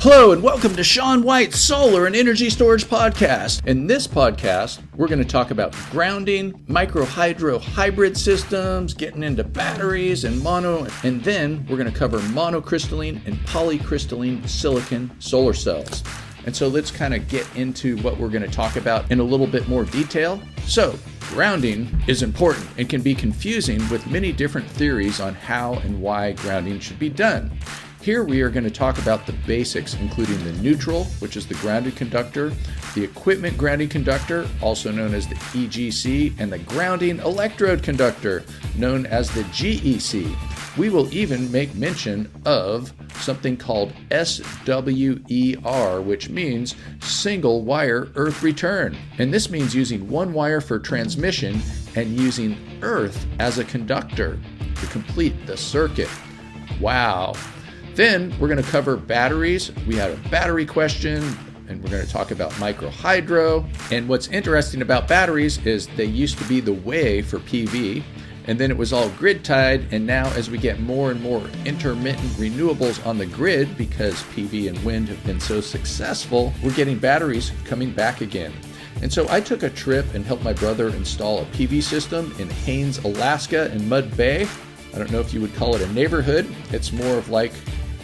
Hello and welcome to Sean White's Solar and Energy Storage Podcast. In this podcast, we're going to talk about grounding, microhydro hybrid systems, getting into batteries and and then we're going to cover monocrystalline and polycrystalline silicon solar cells. And so let's kind of get into what we're going to talk about in a little bit more detail. So, grounding is important and can be confusing with many different theories on how and why grounding should be done. Here we are going to talk about the basics, including the neutral, which is the grounded conductor, the equipment grounding conductor, also known as the EGC, and the grounding electrode conductor, known as the GEC. We will even make mention of something called SWER, which means single wire earth return. And this means using one wire for transmission and using earth as a conductor to complete the circuit. Wow. Then we're going to cover batteries. We had a battery question, and we're going to talk about microhydro. And what's interesting about batteries is they used to be the way for PV, and then it was all grid tied. And now as we get more and more intermittent renewables on the grid, because PV and wind have been so successful, we're getting batteries coming back again. And so I took a trip and helped my brother install a PV system in Haines, Alaska in Mud Bay. I don't know if you would call it a neighborhood. It's more of like,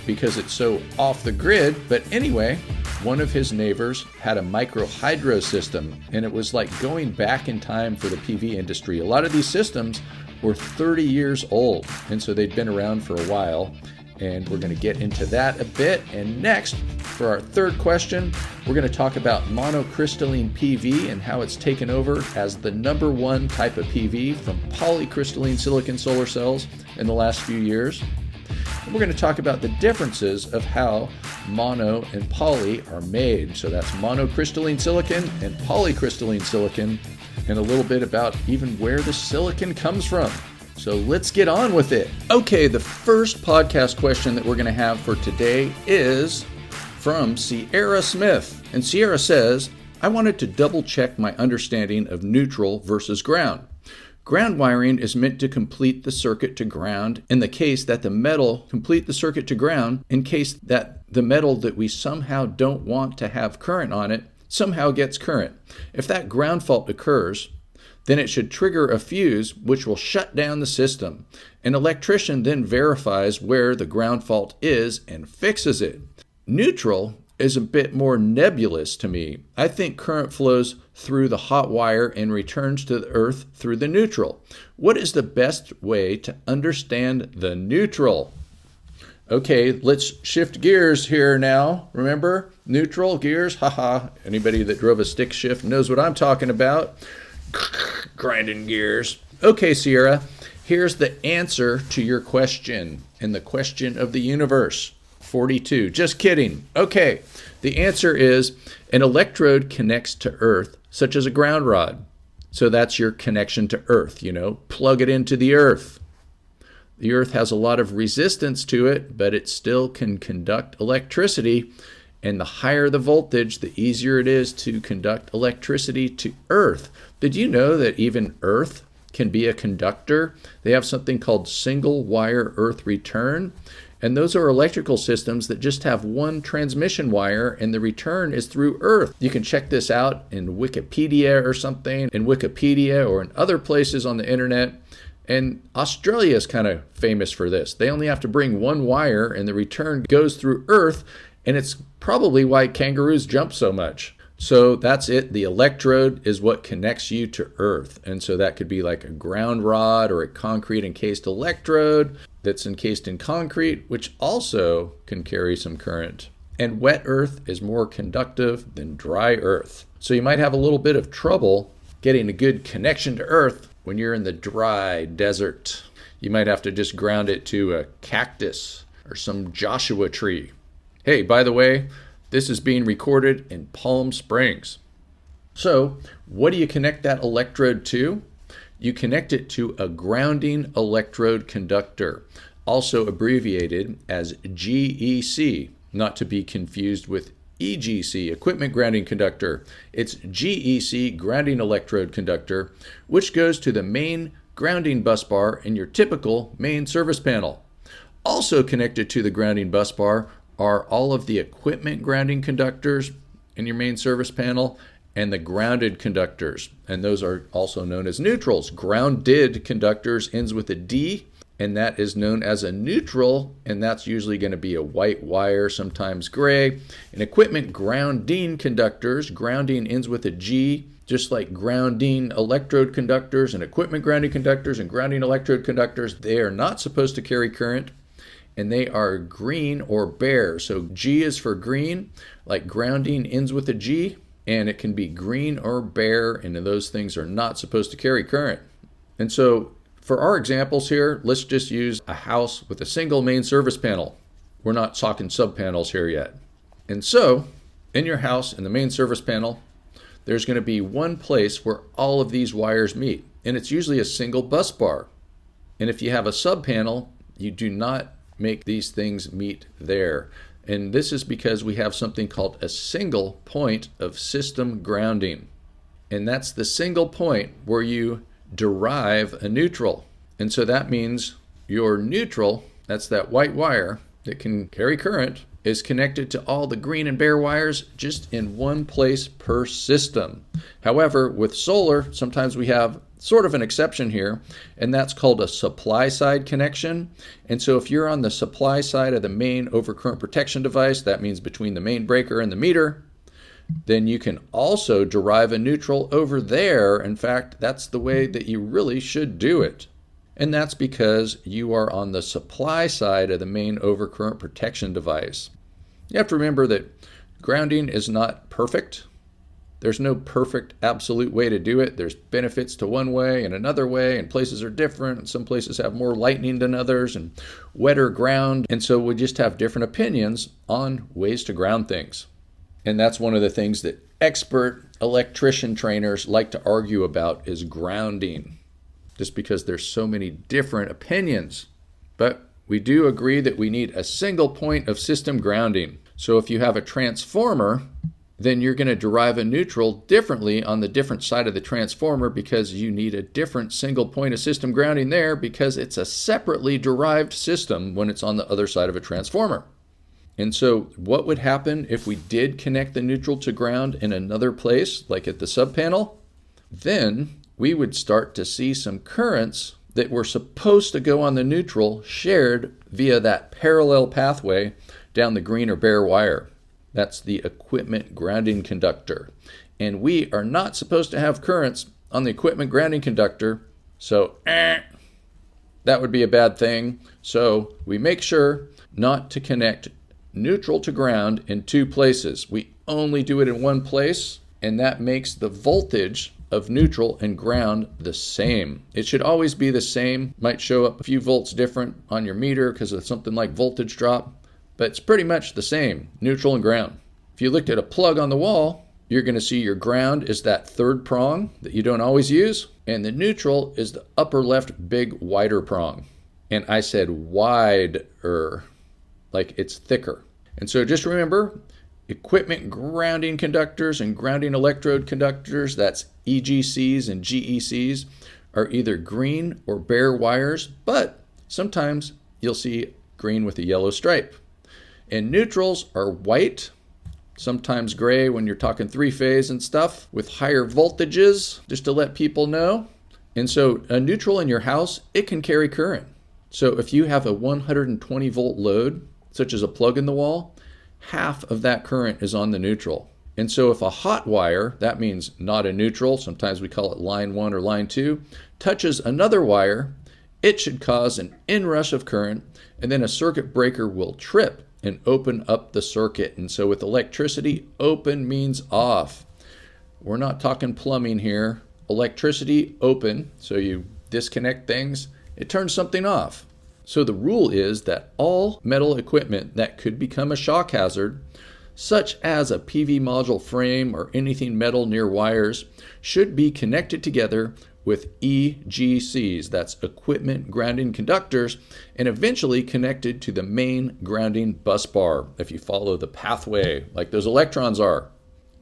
because it's so off the grid. But anyway, one of his neighbors had a microhydro system, and it was like going back in time for the PV industry. A lot of these systems were 30 years old, and so they'd been around for a while, and we're going to get into that a bit. And next, for our third question, we're going to talk about monocrystalline PV and how it's taken over as the number one type of PV from polycrystalline silicon solar cells in the last few years. And we're going to talk about the differences of how mono and poly are made. So that's monocrystalline silicon and polycrystalline silicon, and a little bit about even where the silicon comes from. So let's get on with it. Okay, the first podcast question that we're going to have for today is from Sierra Smith. And Sierra says, I wanted to double check my understanding of neutral versus ground. Ground wiring is meant to complete the circuit to ground in the case that the metal complete the circuit to ground in case that the metal that we somehow don't want to have current on it somehow gets current. If that ground fault occurs, then it should trigger a fuse which will shut down the system. An electrician then verifies where the ground fault is and fixes it. Neutral is a bit more nebulous to me. I think current flows through the hot wire and returns to the earth through the neutral. What is the best way to understand the neutral? Okay, let's shift gears here now. Remember, neutral gears? Haha. Anybody that drove a stick shift knows what I'm talking about. Grinding gears. Okay, Sierra, here's the answer to your question and the question of the universe. 42. Just kidding. Okay, the answer is an electrode connects to earth, such as a ground rod. So that's your connection to earth, plug it into the earth. The earth has a lot of resistance to it, but it still can conduct electricity. And the higher the voltage, the easier it is to conduct electricity to earth. Did you know that even earth can be a conductor? They have something called single wire earth return. And those are electrical systems that just have one transmission wire, and the return is through earth. You can check this out in Wikipedia or something, in Wikipedia or in other places on the internet. And Australia is kind of famous for this. They only have to bring one wire, and the return goes through earth, and it's probably why kangaroos jump so much. So that's it. The electrode is what connects you to earth. And so that could be like a ground rod or a concrete encased electrode that's encased in concrete, which also can carry some current. And wet earth is more conductive than dry earth. So you might have a little bit of trouble getting a good connection to earth when you're in the dry desert. You might have to just ground it to a cactus or some Joshua tree. Hey, by the way, this is being recorded in Palm Springs. So, what do you connect that electrode to? You connect it to a grounding electrode conductor, also abbreviated as GEC, not to be confused with EGC, equipment grounding conductor. It's GEC, grounding electrode conductor, which goes to the main grounding bus bar in your typical main service panel. Also connected to the grounding bus bar are all of the equipment grounding conductors in your main service panel and the grounded conductors. And those are also known as neutrals. Grounded conductors ends with a D, and that is known as a neutral, and that's usually going to be a white wire, sometimes gray. And equipment grounding conductors, grounding ends with a G, just like grounding electrode conductors and equipment grounding conductors and grounding electrode conductors. They are not supposed to carry current, and they are green or bare. So G is for green, like grounding ends with a G, and it can be green or bare, and those things are not supposed to carry current. And so for our examples here, let's just use a house with a single main service panel. We're not talking sub-panels here yet. And so in your house, in the main service panel, there's going to be one place where all of these wires meet, and it's usually a single bus bar. And if you have a sub-panel, you do not make these things meet there. And this is because we have something called a single point of system grounding. And that's the single point where you derive a neutral. And so that means your neutral, that's that white wire that can carry current, is connected to all the green and bare wires just in one place per system. However, with solar, sometimes we have sort of an exception here, and that's called a supply side connection. And so if you're on the supply side of the main overcurrent protection device, that means between the main breaker and the meter, then you can also derive a neutral over there. In fact, that's the way that you really should do it. And that's because you are on the supply side of the main overcurrent protection device. You have to remember that grounding is not perfect. There's no perfect absolute way to do it. There's benefits to one way and another way, and places are different. And some places have more lightning than others and wetter ground. And so we just have different opinions on ways to ground things. And that's one of the things that expert electrician trainers like to argue about is grounding, just because there's so many different opinions. But we do agree that we need a single point of system grounding. So if you have a transformer, then you're going to derive a neutral differently on the different side of the transformer because you need a different single point of system grounding there because it's a separately derived system when it's on the other side of a transformer. And so what would happen if we did connect the neutral to ground in another place, like at the subpanel? Then we would start to see some currents that were supposed to go on the neutral shared via that parallel pathway down the green or bare wire. That's the equipment grounding conductor. And we are not supposed to have currents on the equipment grounding conductor, so that would be a bad thing. So we make sure not to connect neutral to ground in two places. We only do it in one place, and that makes the voltage of neutral and ground the same. It should always be the same. Might show up a few volts different on your meter because of something like voltage drop, but it's pretty much the same, neutral and ground. If you looked at a plug on the wall, you're going to see your ground is that third prong that you don't always use, and the neutral is the upper left big wider prong. And I said wider, like it's thicker. And so just remember, equipment grounding conductors and grounding electrode conductors, that's EGCs and GECs, are either green or bare wires, but sometimes you'll see green with a yellow stripe. And neutrals are white, sometimes gray when you're talking three-phase and stuff, with higher voltages, just to let people know. And so a neutral in your house, it can carry current. So if you have a 120 volt load, such as a plug in the wall, half of that current is on the neutral. And so if a hot wire, that means not a neutral, sometimes we call it line 1 or line 2, touches another wire, it should cause an inrush of current, and then a circuit breaker will trip and open up the circuit. And so with electricity, open means off. We're not talking plumbing here. Electricity, open, so you disconnect things, it turns something off. So the rule is that all metal equipment that could become a shock hazard, such as a PV module frame or anything metal near wires, should be connected together with EGCs, that's equipment grounding conductors, and eventually connected to the main grounding bus bar if you follow the pathway like those electrons are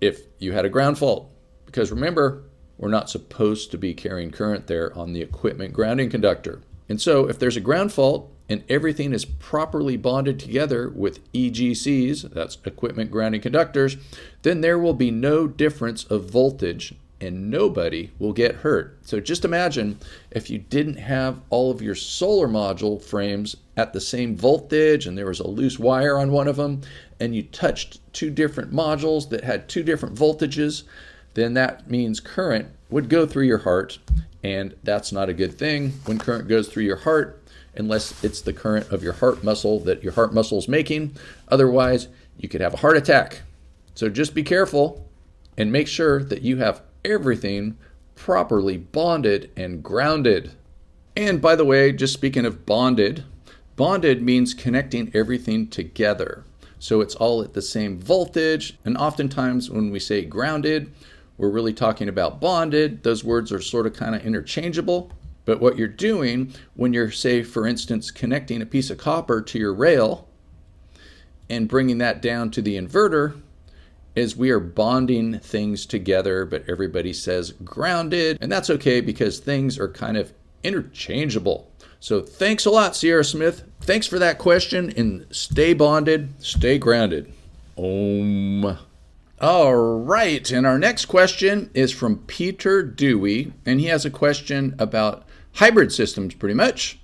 if you had a ground fault. Because remember, we're not supposed to be carrying current there on the equipment grounding conductor. And so if there's a ground fault and everything is properly bonded together with EGCs, that's equipment grounding conductors, then there will be no difference of voltage and nobody will get hurt. So just imagine if you didn't have all of your solar module frames at the same voltage and there was a loose wire on one of them and you touched two different modules that had two different voltages, then that means current would go through your heart, and that's not a good thing when current goes through your heart unless it's the current of your heart muscle that your heart muscle is making. Otherwise, you could have a heart attack. So just be careful and make sure that you have everything properly bonded and grounded. And by the way, just speaking of bonded means connecting everything together. So it's all at the same voltage. And oftentimes when we say grounded, we're really talking about bonded. Those words are sort of kind of interchangeable. But what you're doing when you're, say, for instance, connecting a piece of copper to your rail and bringing that down to the inverter, is we are bonding things together, but everybody says grounded, and that's okay because things are kind of interchangeable. So thanks a lot, Sierra Smith. Thanks for that question, and stay bonded, stay grounded. Om. All right, and our next question is from Peter Dewey, and he has a question about hybrid systems pretty much.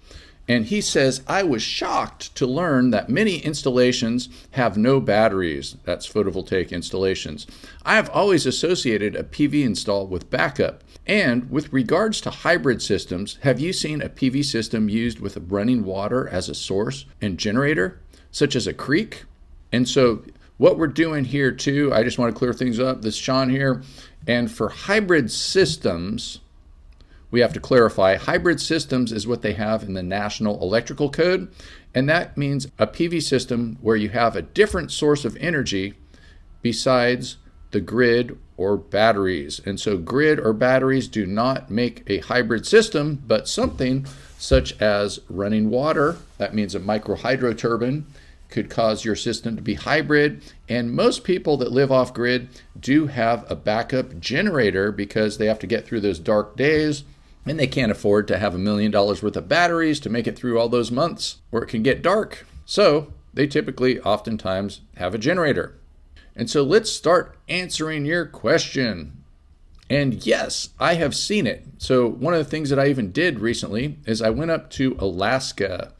And he says, I was shocked to learn that many installations have no batteries. That's photovoltaic installations. I have always associated a PV install with backup. And with regards to hybrid systems, have you seen a PV system used with running water as a source and generator, such as a creek? And so what we're doing here too, I just want to clear things up. This is Sean here. And for hybrid systems, we have to clarify, hybrid systems is what they have in the National Electrical Code, and that means a PV system where you have a different source of energy besides the grid or batteries. And so grid or batteries do not make a hybrid system, but something such as running water, that means a microhydro turbine, could cause your system to be hybrid. And most people that live off grid do have a backup generator because they have to get through those dark days. And they can't afford to have $1 million worth of batteries to make it through all those months where it can get dark. So they typically oftentimes have a generator. And so let's start answering your question. And yes, I have seen it. So one of the things that I even did recently is I went up to Alaska.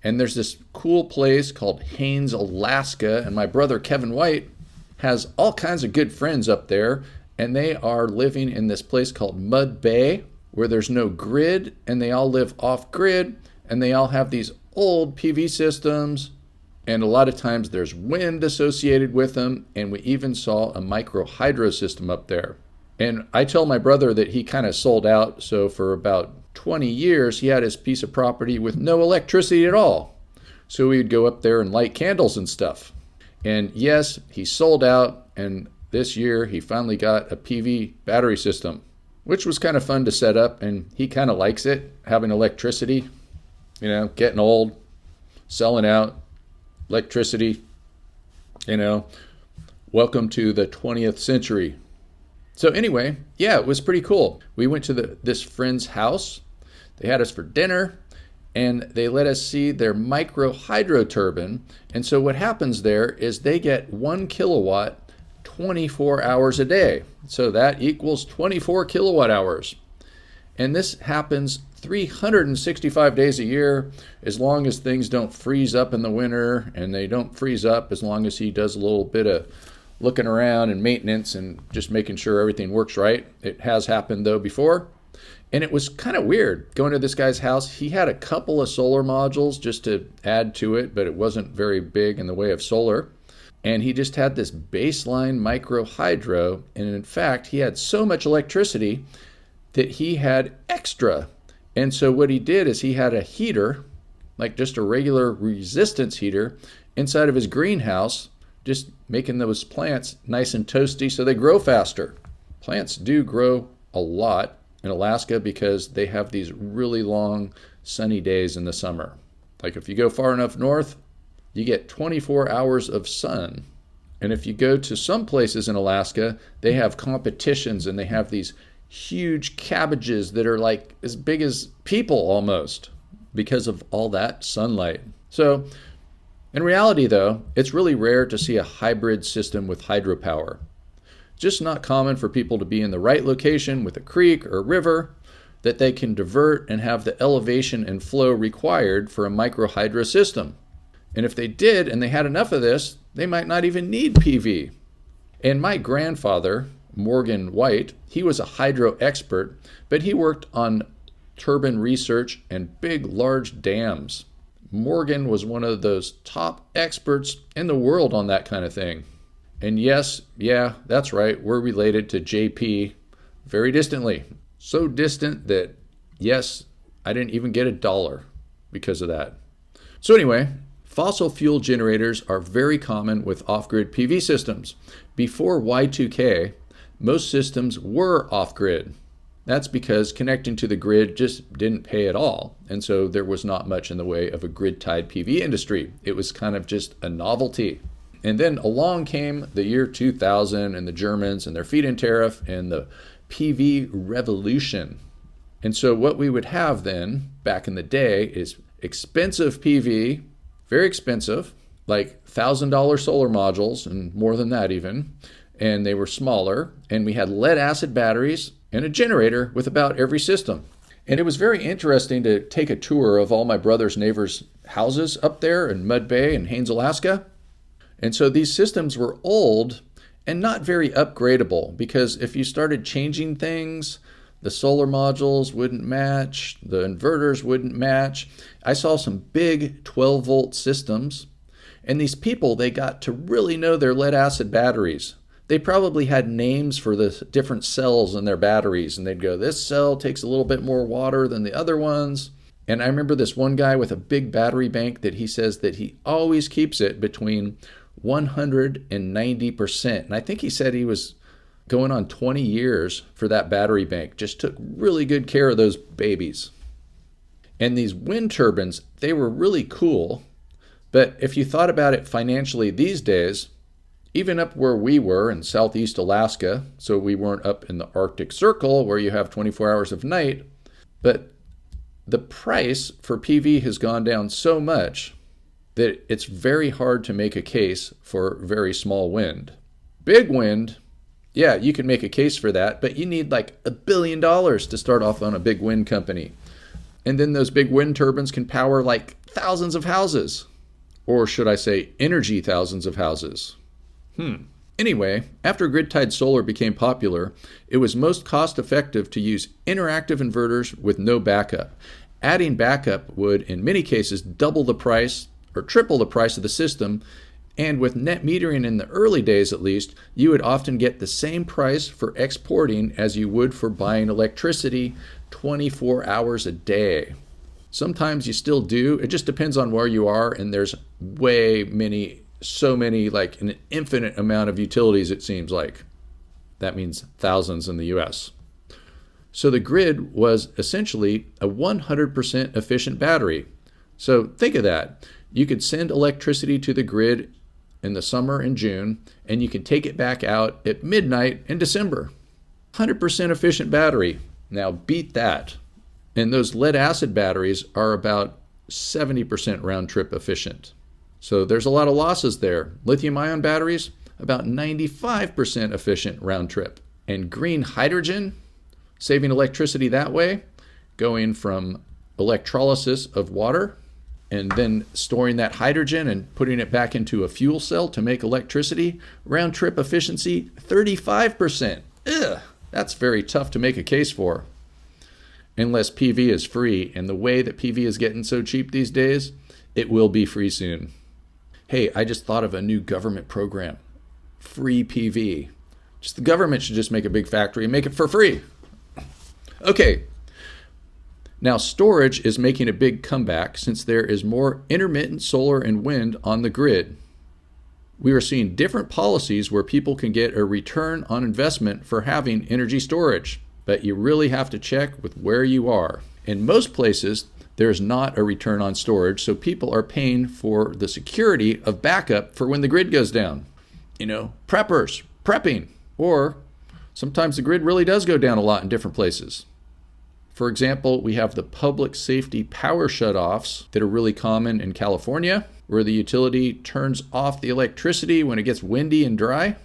And there's this cool place called Haines, Alaska. And my brother Kevin White has all kinds of good friends up there. And they are living in this place called Mud Bay, where there's no grid, and they all live off grid, and they all have these old PV systems, and a lot of times there's wind associated with them, and we even saw a microhydro system up there. And I tell my brother that he kind of sold out, so for about 20 years he had his piece of property with no electricity at all. So we'd go up there and light candles and stuff. And yes, he sold out, and this year he finally got a PV battery system, which was kind of fun to set up, and he kind of likes it, having electricity, getting old, selling out, electricity, welcome to the 20th century. So anyway, yeah, it was pretty cool. We went to this friend's house, they had us for dinner, and they let us see their microhydro turbine. And so what happens there is they get 1 kilowatt 24 hours a day. So that equals 24 kilowatt hours. And this happens 365 days a year, as long as things don't freeze up in the winter, and they don't freeze up as long as he does a little bit of looking around and maintenance and just making sure everything works right. It has happened though before. And it was kind of weird going to this guy's house. He had a couple of solar modules just to add to it, but it wasn't very big in the way of solar. And he just had this baseline microhydro. And in fact, he had so much electricity that he had extra. And so what he did is he had a heater, like just a regular resistance heater, inside of his greenhouse, just making those plants nice and toasty so they grow faster. Plants do grow a lot in Alaska because they have these really long sunny days in the summer. Like if you go far enough north, you get 24 hours of sun. And if you go to some places in Alaska, they have competitions and they have these huge cabbages that are like as big as people almost. because of all that sunlight. So in reality, though, it's really rare to see a hybrid system with hydropower. Just not common for people to be in the right location with a creek or river that they can divert and have the elevation and flow required for a microhydro system. And if they did and they had enough of this, they might not even need PV. And my grandfather, Morgan White, he was a hydro expert, but he worked on turbine research and big, large dams. Morgan was one of those top experts in the world on that kind of thing. And yes, that's right, we're related to JP very distantly. So distant that, yes, I didn't even get $1 because of that. So anyway, fossil fuel generators are very common with off-grid PV systems. Before Y2K, most systems were off-grid. That's because connecting to the grid just didn't pay at all. And so there was not much in the way of a grid-tied PV industry. It was kind of just a novelty. And then along came the year 2000 and the Germans and their feed-in tariff and the PV revolution. And so what we would have then back in the day is expensive PV, very expensive, like $1,000 solar modules and more than that even. And they were smaller. And we had lead acid batteries and a generator with about every system. And it was very interesting to take a tour of all my brother's neighbors' houses up there in Mud Bay and Haines, Alaska. And so these systems were old and not very upgradable, because if you started changing things, the solar modules wouldn't match, the inverters wouldn't match. I saw some big 12-volt systems, and these people, they got to really know their lead acid batteries. They probably had names for the different cells in their batteries, and they'd go, this cell takes a little bit more water than the other ones. And I remember this one guy with a big battery bank that he says that he always keeps it between 190%. And I think he said he was going on 20 years for that battery bank. Just took really good care of those babies. And these wind turbines, they were really cool. But if you thought about it financially these days, even up where we were in Southeast Alaska, so we weren't up in the Arctic Circle where you have 24 hours of night, but the price for PV has gone down so much that it's very hard to make a case for very small wind. Big wind, yeah, you can make a case for that, but you need like $1 billion to start off on a big wind company. And then those big wind turbines can power like thousands of houses. Or should I say energy thousands of houses. Anyway, after grid-tied solar became popular, it was most cost-effective to use interactive inverters with no backup. Adding backup would, in many cases, double the price or triple the price of the system, and with net metering in the early days at least, you would often get the same price for exporting as you would for buying electricity 24 hours a day. Sometimes you still do. It just depends on where you are, and there's so many, like an infinite amount of utilities, it seems like. That means thousands in the US. So the grid was essentially a 100% efficient battery. So think of that. You could send electricity to the grid in the summer in June, and you can take it back out at midnight in December. 100% efficient battery. Now beat that. And those lead acid batteries are about 70% round trip efficient. So there's a lot of losses there. Lithium ion batteries, about 95% efficient round trip. And green hydrogen, saving electricity that way, going from electrolysis of water and then storing that hydrogen and putting it back into a fuel cell to make electricity, round trip efficiency, 35%. Ugh, that's very tough to make a case for. Unless PV is free, and the way that PV is getting so cheap these days, it will be free soon. Hey, I just thought of a new government program. Free PV. Just the government should just make a big factory and make it for free. Okay. Now storage is making a big comeback since there is more intermittent solar and wind on the grid. We are seeing different policies where people can get a return on investment for having energy storage, but you really have to check with where you are. In most places, there's not a return on storage, so people are paying for the security of backup for when the grid goes down. Prepping. Or sometimes the grid really does go down a lot in different places. For example, we have the public safety power shutoffs that are really common in California, where the utility turns off the electricity when it gets windy and dry.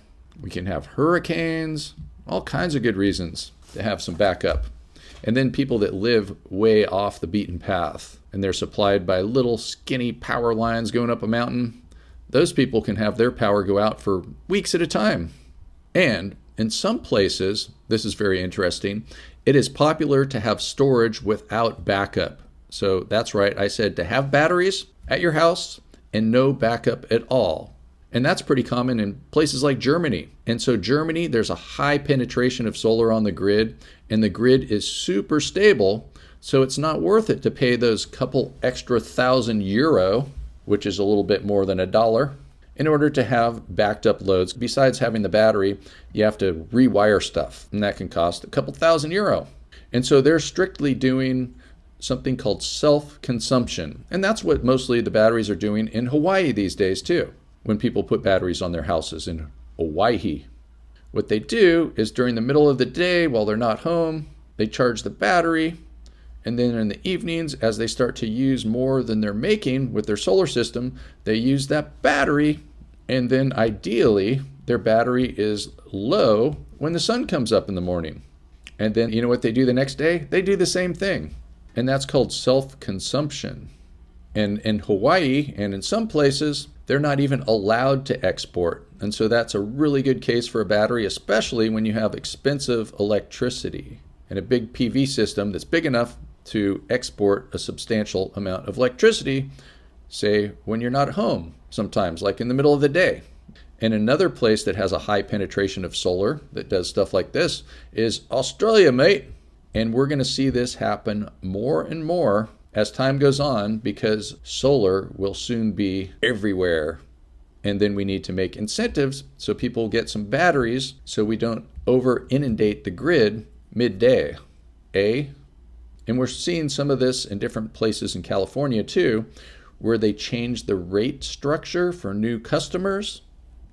We can have hurricanes, all kinds of good reasons to have some backup. And then people that live way off the beaten path and they're supplied by little skinny power lines going up a mountain, those people can have their power go out for weeks at a time. And in some places, this is very interesting, it is popular to have storage without backup. So that's right, I said to have batteries at your house and no backup at all. And that's pretty common in places like Germany. And so Germany, there's a high penetration of solar on the grid, and the grid is super stable. So it's not worth it to pay those couple extra €1,000, which is a little bit more than $1, in order to have backed up loads. Besides having the battery, you have to rewire stuff, and that can cost a couple €1,000. And so they're strictly doing something called self-consumption. And that's what mostly the batteries are doing in Hawaii these days too, when people put batteries on their houses in Hawaii. What they do is during the middle of the day while they're not home, they charge the battery, and then in the evenings as they start to use more than they're making with their solar system, they use that battery, and then ideally their battery is low when the sun comes up in the morning. And then you know what they do the next day? They do the same thing, and that's called self-consumption. And in Hawaii and in some places, they're not even allowed to export. And so that's a really good case for a battery, especially when you have expensive electricity and a big PV system that's big enough to export a substantial amount of electricity, say when you're not home, sometimes like in the middle of the day. And another place that has a high penetration of solar that does stuff like this is Australia, mate. And we're going to see this happen more and more as time goes on, because solar will soon be everywhere. And then we need to make incentives so people get some batteries so we don't over inundate the grid midday. And we're seeing some of this in different places in California too, where they change the rate structure for new customers.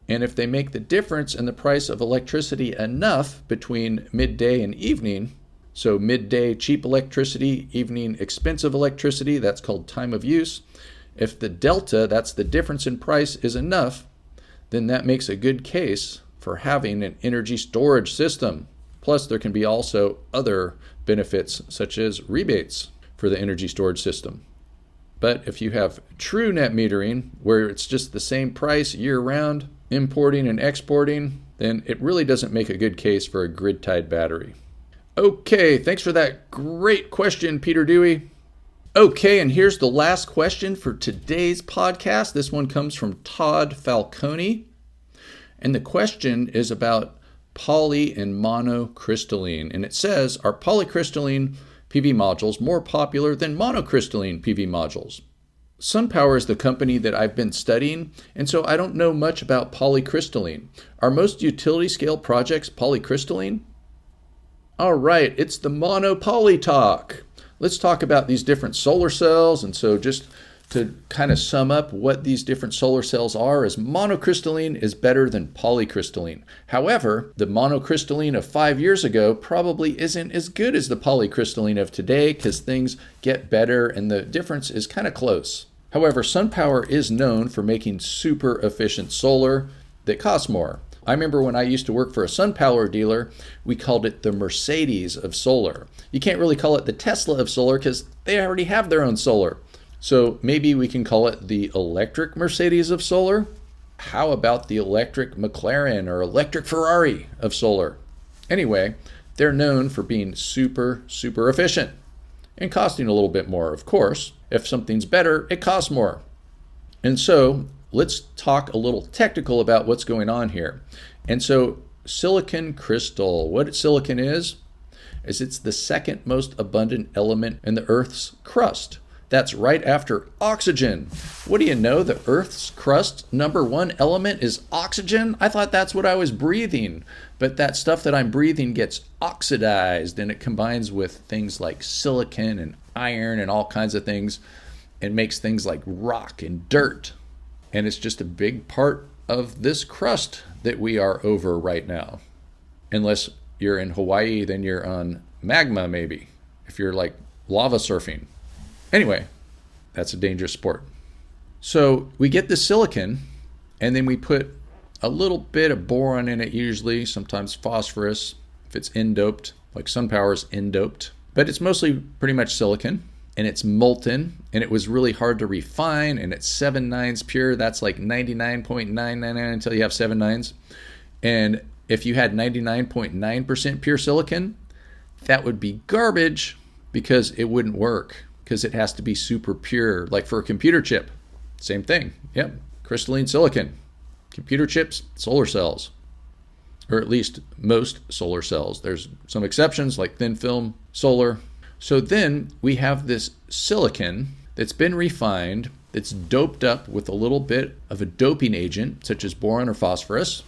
And if they make the difference in the price of electricity enough between midday and evening, so midday cheap electricity, evening expensive electricity, that's called time of use. If the delta, that's the difference in price, is enough, then that makes a good case for having an energy storage system. Plus, there can be also other benefits, such as rebates for the energy storage system. But if you have true net metering, where it's just the same price year-round, importing and exporting, then it really doesn't make a good case for a grid-tied battery. Okay, thanks for that great question, Peter Dewey. Okay, and here's the last question for today's podcast. This one comes from Todd Falcone. And the question is about poly and monocrystalline. And it says, are polycrystalline PV modules more popular than monocrystalline PV modules? SunPower is the company that I've been studying, and so I don't know much about polycrystalline. Are most utility scale projects polycrystalline? All right, it's the mono-poly talk. Let's talk about these different solar cells. And so just to kind of sum up what these different solar cells are, is monocrystalline is better than polycrystalline. However, the monocrystalline of 5 years ago probably isn't as good as the polycrystalline of today, because things get better and the difference is kind of close. However, SunPower is known for making super efficient solar that costs more. I remember when I used to work for a SunPower dealer, we called it the Mercedes of solar. You can't really call it the Tesla of solar because they already have their own solar. So maybe we can call it the electric Mercedes of solar. How about the electric McLaren or electric Ferrari of solar? Anyway, they're known for being super, super efficient and costing a little bit more. Of course, if something's better, it costs more. And so let's talk a little technical about what's going on here. And so silicon crystal, what silicon is it's the second most abundant element in the Earth's crust. That's right after oxygen. What do you know? The Earth's crust, number one element is oxygen? I thought that's what I was breathing. But that stuff that I'm breathing gets oxidized, and it combines with things like silicon and iron and all kinds of things, and makes things like rock and dirt. And it's just a big part of this crust that we are over right now. Unless you're in Hawaii, then you're on magma maybe. if you're like lava surfing. Anyway, that's a dangerous sport. So we get the silicon, and then we put a little bit of boron in it usually, sometimes phosphorus, if it's N-doped, like SunPower is N-doped. But it's mostly pretty much silicon, and it's molten, and it was really hard to refine, and it's 7 nines pure. That's like 99.999 until you have 7 nines. And if you had 99.9% pure silicon, that would be garbage because it wouldn't work, because it has to be super pure. Like for a computer chip, same thing. Yep, crystalline silicon. Computer chips, solar cells, or at least most solar cells. There's some exceptions like thin film solar. So then we have this silicon that's been refined, that's doped up with a little bit of a doping agent, such as boron or phosphorus.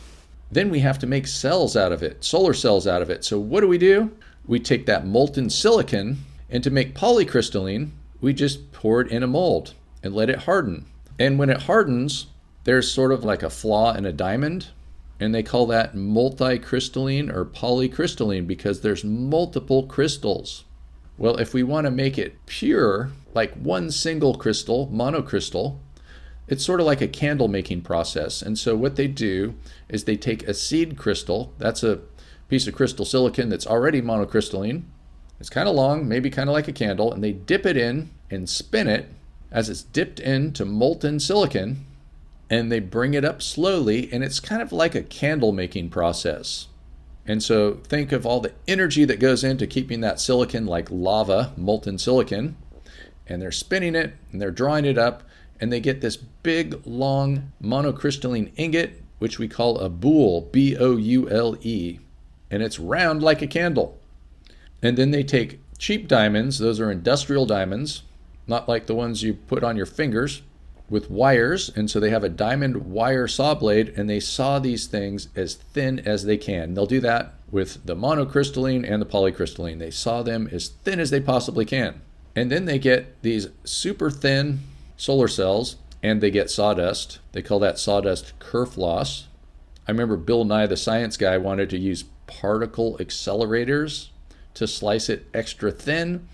Then we have to make cells out of it, solar cells out of it. So what do? We take that molten silicon, and to make polycrystalline, we just pour it in a mold and let it harden. And when it hardens, there's sort of like a flaw in a diamond, and they call that multicrystalline or polycrystalline because there's multiple crystals. Well, if we want to make it pure, like one single crystal, monocrystal, it's sort of like a candle making process. And so what they do is they take a seed crystal, that's a piece of crystal silicon that's already monocrystalline. It's kind of long, maybe kind of like a candle, and they dip it in and spin it as it's dipped into molten silicon, and they bring it up slowly, and it's kind of like a candle making process. And so think of all the energy that goes into keeping that silicon like lava, molten silicon, and they're spinning it and they're drawing it up, and they get this big, long monocrystalline ingot, which we call a boule, B-O-U-L-E, and it's round like a candle. And then they take cheap diamonds, those are industrial diamonds, not like the ones you put on your fingers, with wires, and so they have a diamond wire saw blade, and they saw these things as thin as they can. They'll do that with the monocrystalline and the polycrystalline. They saw them as thin as they possibly can. And then they get these super thin solar cells, and they get sawdust. They call that sawdust kerf loss. I remember Bill Nye, the science guy, wanted to use particle accelerators to slice it extra thin.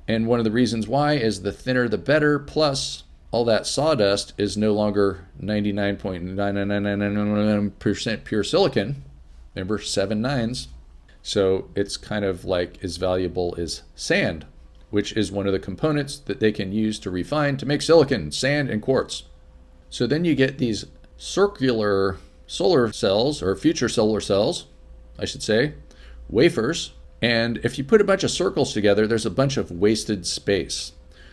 And one of the reasons why is the thinner the better, plus all that sawdust is no longer 99.9999% pure silicon. Remember, 7 nines. So it's kind of like as valuable as sand, which is one of the components that they can use to refine to make silicon, sand, and quartz. So then you get these circular solar cells, or future solar cells, I should say, wafers. And if you put a bunch of circles together, there's a bunch of wasted space.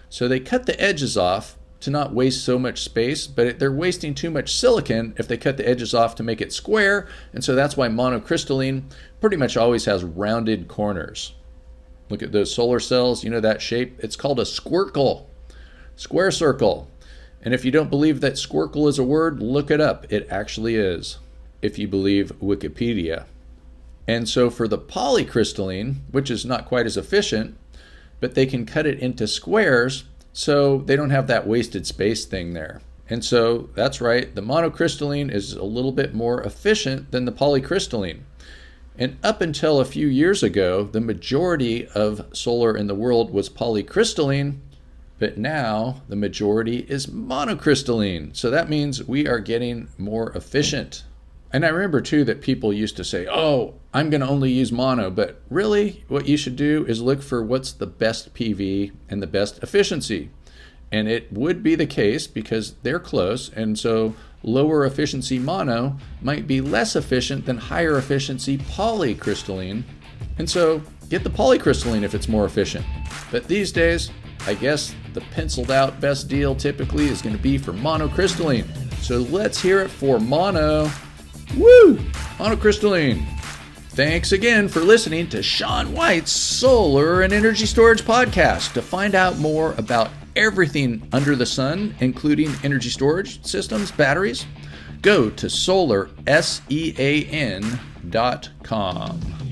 So they cut the edges off to not waste so much space, but they're wasting too much silicon if they cut the edges off to make it square. And so that's why monocrystalline pretty much always has rounded corners. Look at those solar cells, you know that shape? It's called a squircle, square circle. And if you don't believe that squircle is a word, look it up. It actually is, if you believe Wikipedia. And so for the polycrystalline, which is not quite as efficient, but they can cut it into squares, so they don't have that wasted space thing there. And so that's right, the monocrystalline is a little bit more efficient than the polycrystalline. And up until a few years ago, the majority of solar in the world was polycrystalline, but now the majority is monocrystalline. So that means we are getting more efficient. And I remember too that people used to say, oh, I'm going to only use mono, but really what you should do is look for what's the best PV and the best efficiency. And it would be the case because they're close, and so lower efficiency mono might be less efficient than higher efficiency polycrystalline. And so get the polycrystalline if it's more efficient. But these days, I guess the penciled out best deal typically is going to be for monocrystalline. So let's hear it for mono. Woo! Monocrystalline. Thanks again for listening to Shawn White's Solar and Energy Storage Podcast. To find out more about everything under the sun, including energy storage systems, batteries, go to solarsean.com.